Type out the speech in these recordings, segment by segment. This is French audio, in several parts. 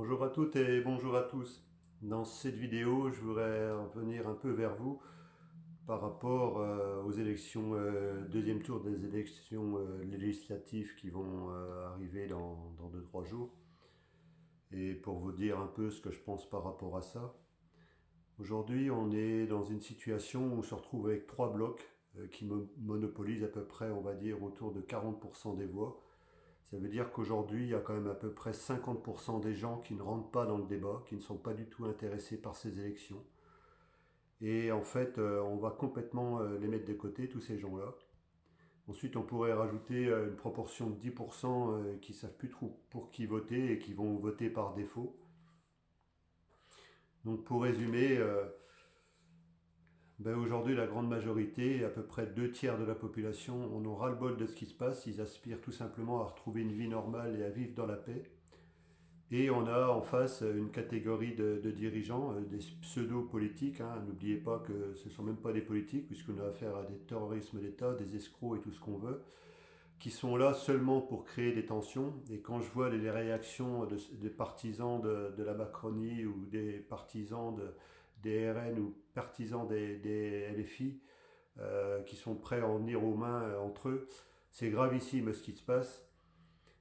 Bonjour à toutes et bonjour à tous. Dans cette vidéo, je voudrais revenir un peu vers vous par rapport aux élections, deuxième tour des élections législatives qui vont arriver dans 2-3 jours. Et pour vous dire un peu ce que je pense par rapport à ça. Aujourd'hui, on est dans une situation où on se retrouve avec trois blocs qui monopolisent à peu près, on va dire, autour de 40% des voix. Ça veut dire qu'aujourd'hui, il y a quand même à peu près 50% des gens qui ne rentrent pas dans le débat, qui ne sont pas du tout intéressés par ces élections. Et en fait, on va complètement les mettre de côté, tous ces gens-là. Ensuite, on pourrait rajouter une proportion de 10% qui ne savent plus trop pour qui voter et qui vont voter par défaut. Donc pour résumer, aujourd'hui, la grande majorité, à peu près 2 tiers de la population, on aura le bol de ce qui se passe. Ils aspirent tout simplement à retrouver une vie normale et à vivre dans la paix. Et on a en face une catégorie de dirigeants, des pseudo-politiques, hein. N'oubliez pas que ce ne sont même pas des politiques, puisqu'on a affaire à des terrorismes d'État, des escrocs et tout ce qu'on veut, qui sont là seulement pour créer des tensions. Et quand je vois les réactions des partisans de la Macronie ou des partisans des RN ou partisans des LFI qui sont prêts à en venir aux mains entre eux, c'est gravissime ce qui se passe.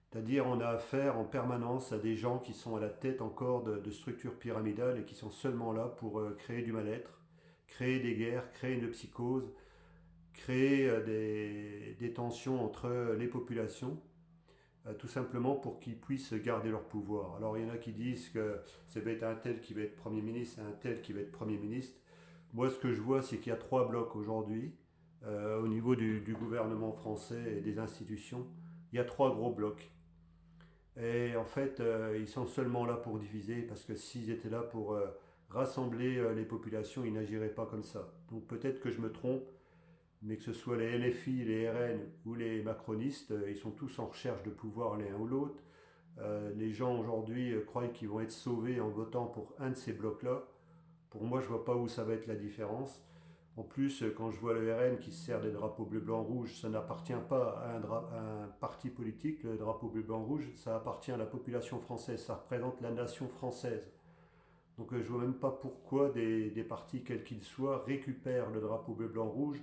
C'est-à-dire on a affaire en permanence à des gens qui sont à la tête encore de structures pyramidales et qui sont seulement là pour créer du mal-être, créer des guerres, créer une psychose, créer des tensions entre les populations, tout simplement pour qu'ils puissent garder leur pouvoir. Alors il y en a qui disent que ça va être un tel qui va être Premier ministre, un tel qui va être Premier ministre. Moi ce que je vois c'est qu'il y a trois blocs aujourd'hui au niveau du gouvernement français et des institutions. Il y a trois gros blocs. Et en fait, ils sont seulement là pour diviser, parce que s'ils étaient là pour rassembler les populations, ils n'agiraient pas comme ça. Donc peut-être que je me trompe, mais que ce soit les LFI, les RN ou les macronistes, ils sont tous en recherche de pouvoir l'un ou l'autre. Les gens aujourd'hui croient qu'ils vont être sauvés en votant pour un de ces blocs-là. Pour moi, je ne vois pas où ça va être la différence. En plus, quand je vois le RN qui se sert des drapeaux bleu, blanc, rouge, ça n'appartient pas à un parti politique, le drapeau bleu, blanc, rouge, ça appartient à la population française, ça représente la nation française. Donc je ne vois même pas pourquoi des partis, quels qu'ils soient, récupèrent le drapeau bleu, blanc, rouge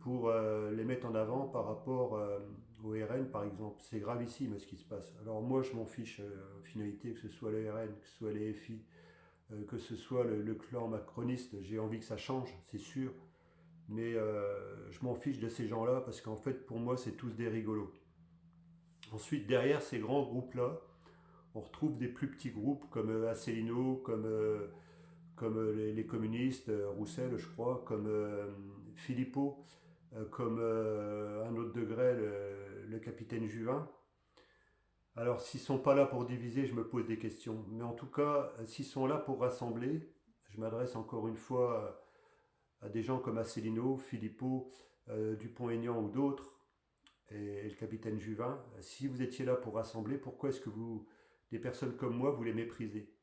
pour les mettre en avant par rapport au RN, par exemple. C'est gravissime ce qui se passe. Alors moi, je m'en fiche, en finalité, que ce soit le RN, que ce soit les FI, que ce soit le clan macroniste, j'ai envie que ça change, c'est sûr. Mais je m'en fiche de ces gens-là parce qu'en fait, pour moi, c'est tous des rigolos. Ensuite, derrière ces grands groupes-là, on retrouve des plus petits groupes comme Asselineau, comme les communistes, Roussel, je crois, comme Philippot, comme un autre degré, le capitaine Juvin. Alors, s'ils ne sont pas là pour diviser, je me pose des questions. Mais en tout cas, s'ils sont là pour rassembler, je m'adresse encore une fois à des gens comme Asselineau, Philippot, Dupont-Aignan ou d'autres, et le capitaine Juvin. Si vous étiez là pour rassembler, pourquoi est-ce que vous, des personnes comme moi, vous les méprisez?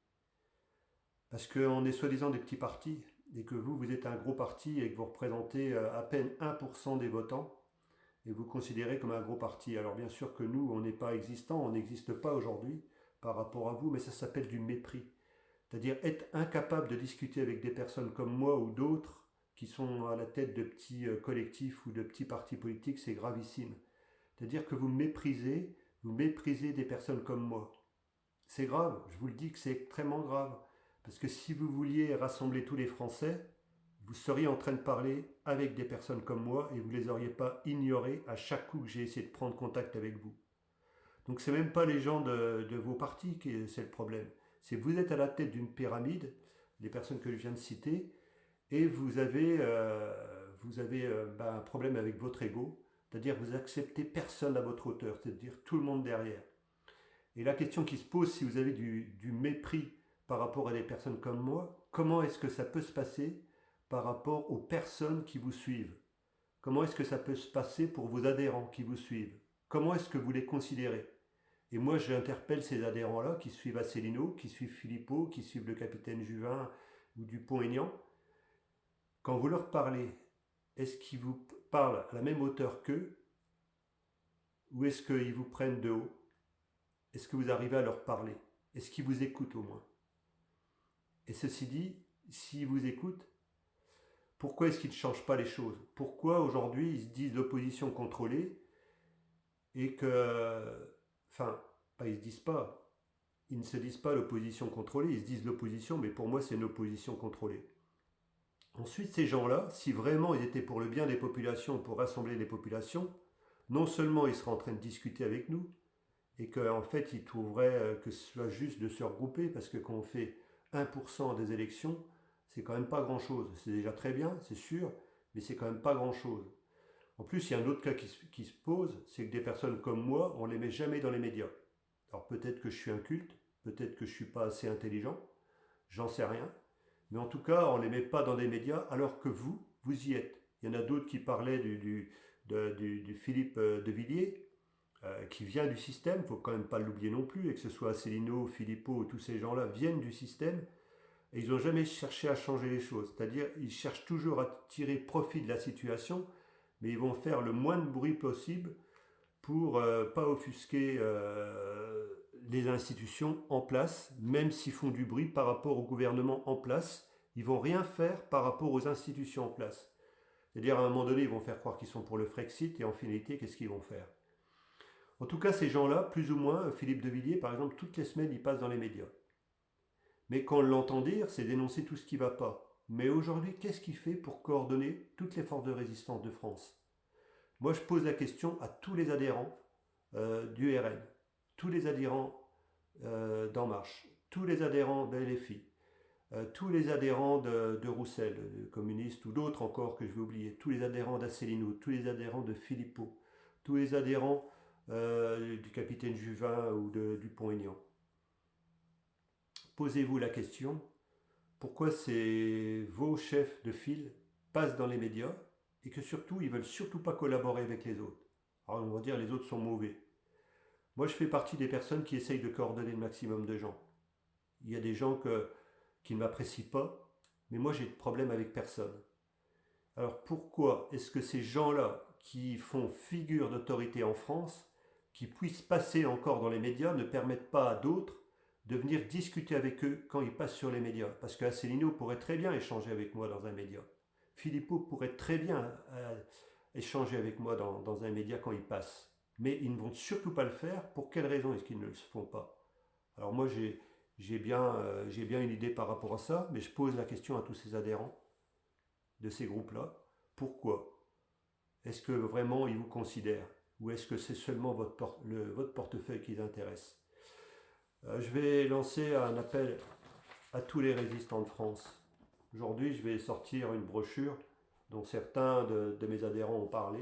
Parce qu'on est soi-disant des petits partis, et que vous, vous êtes un gros parti et que vous représentez à peine 1% des votants, et vous considérez comme un gros parti. Alors bien sûr que nous, on n'est pas existant, on n'existe pas aujourd'hui par rapport à vous, mais ça s'appelle du mépris. C'est-à-dire être incapable de discuter avec des personnes comme moi ou d'autres qui sont à la tête de petits collectifs ou de petits partis politiques, c'est gravissime. C'est-à-dire que vous méprisez des personnes comme moi. C'est grave, je vous le dis que c'est extrêmement grave. Parce que si vous vouliez rassembler tous les Français, vous seriez en train de parler avec des personnes comme moi et vous ne les auriez pas ignorés à chaque coup que j'ai essayé de prendre contact avec vous. Donc c'est même pas les gens de vos partis qui c'est le problème. C'est que vous êtes à la tête d'une pyramide, les personnes que je viens de citer, et vous avez un problème avec votre ego, c'est-à-dire que vous acceptez personne à votre hauteur, c'est-à-dire tout le monde derrière. Et la question qui se pose, si vous avez du mépris par rapport à des personnes comme moi, comment est-ce que ça peut se passer par rapport aux personnes qui vous suivent? Comment est-ce que ça peut se passer pour vos adhérents qui vous suivent? Comment est-ce que vous les considérez? Et moi, j'interpelle ces adhérents-là qui suivent Asselineau, qui suivent Philippot, qui suivent le capitaine Juvin ou Dupont-Aignan. Quand vous leur parlez, est-ce qu'ils vous parlent à la même hauteur qu'eux ou est-ce qu'ils vous prennent de haut? Est-ce que vous arrivez à leur parler? Est-ce qu'ils vous écoutent au moins? Et ceci dit, s'ils vous écoutent, pourquoi est-ce qu'ils ne changent pas les choses? Pourquoi aujourd'hui ils se disent l'opposition contrôlée et que... Enfin, pas ils se disent pas. Ils ne se disent pas l'opposition contrôlée, ils se disent l'opposition, mais pour moi c'est une opposition contrôlée. Ensuite, ces gens-là, si vraiment ils étaient pour le bien des populations, pour rassembler les populations, non seulement ils seraient en train de discuter avec nous, et qu'en fait ils trouveraient que ce soit juste de se regrouper, parce que quand on fait 1% des élections, c'est quand même pas grand-chose. C'est déjà très bien, c'est sûr, mais c'est quand même pas grand-chose. En plus, il y a un autre cas qui se pose, c'est que des personnes comme moi, on ne les met jamais dans les médias. Alors peut-être que je suis inculte, peut-être que je ne suis pas assez intelligent, j'en sais rien. Mais en tout cas, on ne les met pas dans des médias alors que vous y êtes. Il y en a d'autres qui parlaient du Philippe de Villiers, qui vient du système, il ne faut quand même pas l'oublier non plus, et que ce soit Asselineau, Philippot, tous ces gens-là viennent du système, et ils n'ont jamais cherché à changer les choses. C'est-à-dire, ils cherchent toujours à tirer profit de la situation, mais ils vont faire le moins de bruit possible pour pas offusquer les institutions en place, même s'ils font du bruit par rapport au gouvernement en place, ils vont rien faire par rapport aux institutions en place. C'est-à-dire à un moment donné, ils vont faire croire qu'ils sont pour le Frexit et en finalité, qu'est-ce qu'ils vont faire? En tout cas, ces gens-là, plus ou moins, Philippe de Villiers, par exemple, toutes les semaines, il passe dans les médias. Mais quand on l'entend dire, c'est dénoncer tout ce qui ne va pas. Mais aujourd'hui, qu'est-ce qu'il fait pour coordonner toutes les forces de résistance de France? Moi, je pose la question à tous les adhérents du RN, tous les adhérents d'En Marche, tous les adhérents de LFI, tous les adhérents de Roussel, de communistes ou d'autres encore que je vais oublier, tous les adhérents d'Asselineau, tous les adhérents de Philippot, tous les adhérents du capitaine Juvin ou de Dupont-Aignan. Posez-vous la question, pourquoi vos chefs de file passent dans les médias et que surtout, ils ne veulent surtout pas collaborer avec les autres? Alors on va dire les autres sont mauvais. Moi, je fais partie des personnes qui essayent de coordonner le maximum de gens. Il y a des gens qui ne m'apprécient pas, mais moi, j'ai de problème avec personne. Alors pourquoi est-ce que ces gens-là qui font figure d'autorité en France, qui puissent passer encore dans les médias, ne permettent pas à d'autres de venir discuter avec eux quand ils passent sur les médias? Parce qu'Asselineau pourrait très bien échanger avec moi dans un média. Philippot pourrait très bien échanger avec moi dans un média quand il passe. Mais ils ne vont surtout pas le faire. Pour quelle raison est-ce qu'ils ne le font pas? Alors moi, j'ai bien une idée par rapport à ça, mais je pose la question à tous ces adhérents de ces groupes-là. Pourquoi? Est-ce que vraiment ils vous considèrent? Ou est-ce que c'est seulement votre portefeuille qui les intéresse? Je vais lancer un appel à tous les résistants de France. Aujourd'hui, je vais sortir une brochure dont certains de mes adhérents ont parlé,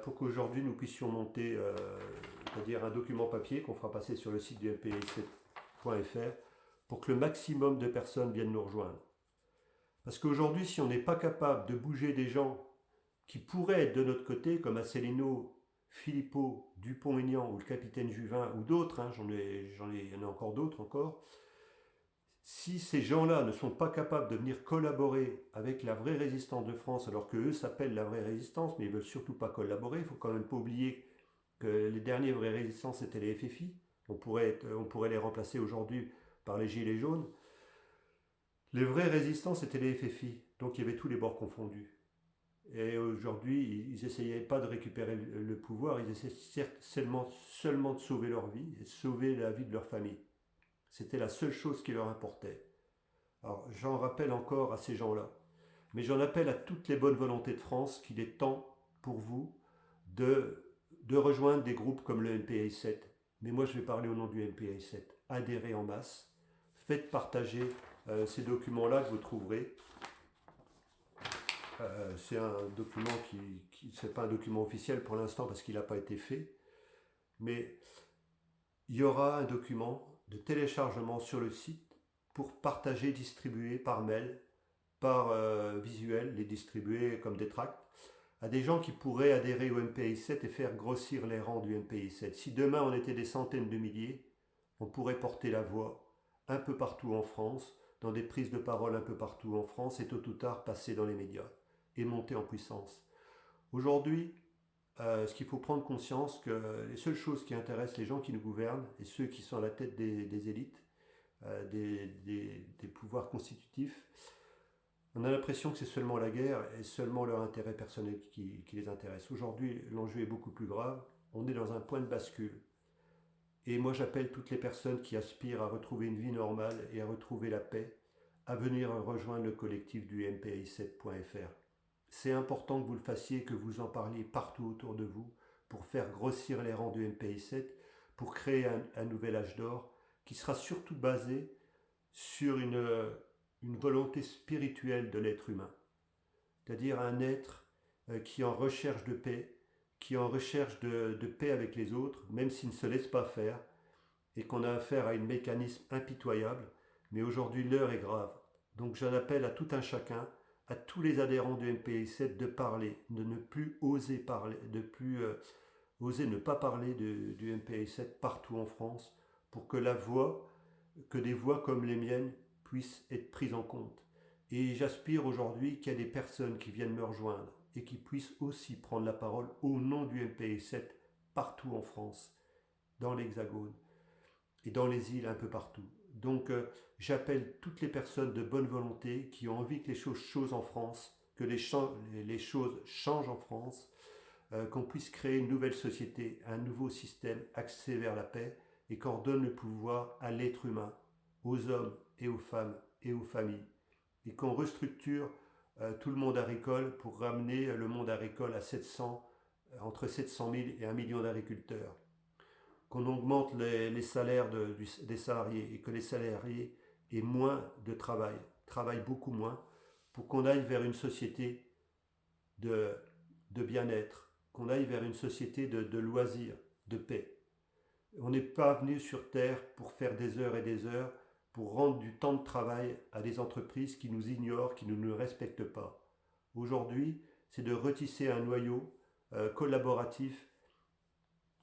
pour qu'aujourd'hui nous puissions monter, c'est-à-dire un document papier qu'on fera passer sur le site du mpi7.fr pour que le maximum de personnes viennent nous rejoindre. Parce qu'aujourd'hui, si on n'est pas capable de bouger des gens qui pourraient être de notre côté, comme Asselineau, Philippot, Dupont-Aignan ou le capitaine Juvin ou d'autres, hein, il y en a encore d'autres encore, si ces gens-là ne sont pas capables de venir collaborer avec la vraie résistance de France, alors qu'eux s'appellent la vraie résistance, mais ils ne veulent surtout pas collaborer, il ne faut quand même pas oublier que les derniers vraies résistances c'était les FFI, on pourrait les remplacer aujourd'hui par les Gilets jaunes. Les vraies résistances c'était les FFI, donc il y avait tous les bords confondus. Et aujourd'hui, ils n'essayaient pas de récupérer le pouvoir, ils essayaient seulement de sauver leur vie et de sauver la vie de leur famille. C'était la seule chose qui leur importait. Alors j'en rappelle encore à ces gens-là, mais j'en appelle à toutes les bonnes volontés de France qu'il est temps pour vous de rejoindre des groupes comme le MPI7. Mais moi je vais parler au nom du MPI7. Adhérez en masse, faites partager ces documents-là que vous trouverez. C'est un document c'est pas un document officiel pour l'instant parce qu'il n'a pas été fait, mais il y aura un document de téléchargement sur le site pour partager, distribuer par mail, par visuel, les distribuer comme des tracts à des gens qui pourraient adhérer au MPI7 et faire grossir les rangs du MPI7. Si demain on était des centaines de milliers, on pourrait porter la voix un peu partout en France, dans des prises de parole un peu partout en France et tôt ou tard passer dans les médias et monter en puissance. Aujourd'hui, ce qu'il faut prendre conscience que les seules choses qui intéressent les gens qui nous gouvernent et ceux qui sont à la tête des élites, des pouvoirs constitutifs, on a l'impression que c'est seulement la guerre et seulement leur intérêt personnel qui les intéresse. Aujourd'hui, l'enjeu est beaucoup plus grave. On est dans un point de bascule. Et moi, j'appelle toutes les personnes qui aspirent à retrouver une vie normale et à retrouver la paix à venir rejoindre le collectif du mpi7.fr. C'est important que vous le fassiez, que vous en parliez partout autour de vous pour faire grossir les rangs du MPI7, pour créer un nouvel âge d'or qui sera surtout basé sur une volonté spirituelle de l'être humain, c'est-à-dire un être qui est en recherche de paix, qui est en recherche de paix avec les autres, même s'il ne se laisse pas faire, et qu'on a affaire à un mécanisme impitoyable, mais aujourd'hui l'heure est grave. Donc j'en appelle à tout un chacun, à tous les adhérents du MPI7 de parler, de ne plus oser parler, de plus oser ne pas parler du MPI7 partout en France, pour que que des voix comme les miennes puissent être prises en compte. Et j'aspire aujourd'hui qu'il y ait des personnes qui viennent me rejoindre et qui puissent aussi prendre la parole au nom du MPI7 partout en France, dans l'Hexagone et dans les îles un peu partout. Donc j'appelle toutes les personnes de bonne volonté qui ont envie que les choses en France, que les choses changent en France, qu'on puisse créer une nouvelle société, un nouveau système axé vers la paix et qu'on redonne le pouvoir à l'être humain, aux hommes et aux femmes et aux familles. Et qu'on restructure tout le monde agricole pour ramener le monde agricole à entre 700 000 et 1 million d'agriculteurs. Qu'on augmente les salaires des salariés et que les salariés aient moins de travail, travaillent beaucoup moins, pour qu'on aille vers une société de bien-être, qu'on aille vers une société de loisirs, de paix. On n'est pas venu sur Terre pour faire des heures et des heures, pour rendre du temps de travail à des entreprises qui nous ignorent, qui ne nous respectent pas. Aujourd'hui, c'est de retisser un noyau collaboratif,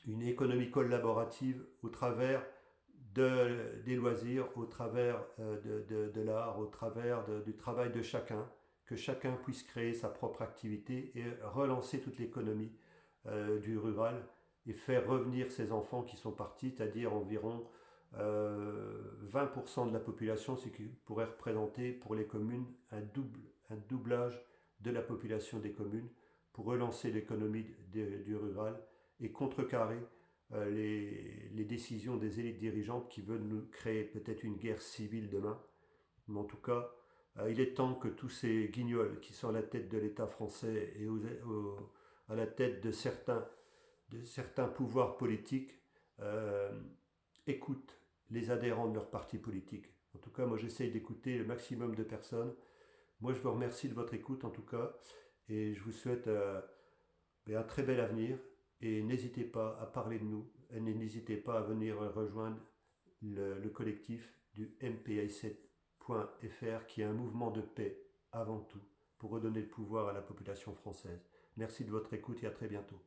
une économie collaborative au travers des loisirs, au travers de l'art, au travers du travail de chacun, que chacun puisse créer sa propre activité et relancer toute l'économie du rural et faire revenir ces enfants qui sont partis, c'est-à-dire environ 20% de la population, ce qui pourrait représenter pour les communes un doublage de la population des communes pour relancer l'économie du rural et contrecarrer les décisions des élites dirigeantes qui veulent nous créer peut-être une guerre civile demain. Mais en tout cas, il est temps que tous ces guignols qui sont à la tête de l'État français et à la tête de certains pouvoirs politiques écoutent les adhérents de leur parti politique. En tout cas, moi j'essaye d'écouter le maximum de personnes. Moi je vous remercie de votre écoute en tout cas et je vous souhaite un très bel avenir et n'hésitez pas à parler de nous et n'hésitez pas à venir rejoindre le collectif du MPI7.fr qui est un mouvement de paix avant tout pour redonner le pouvoir à la population française. Merci de votre écoute et à très bientôt.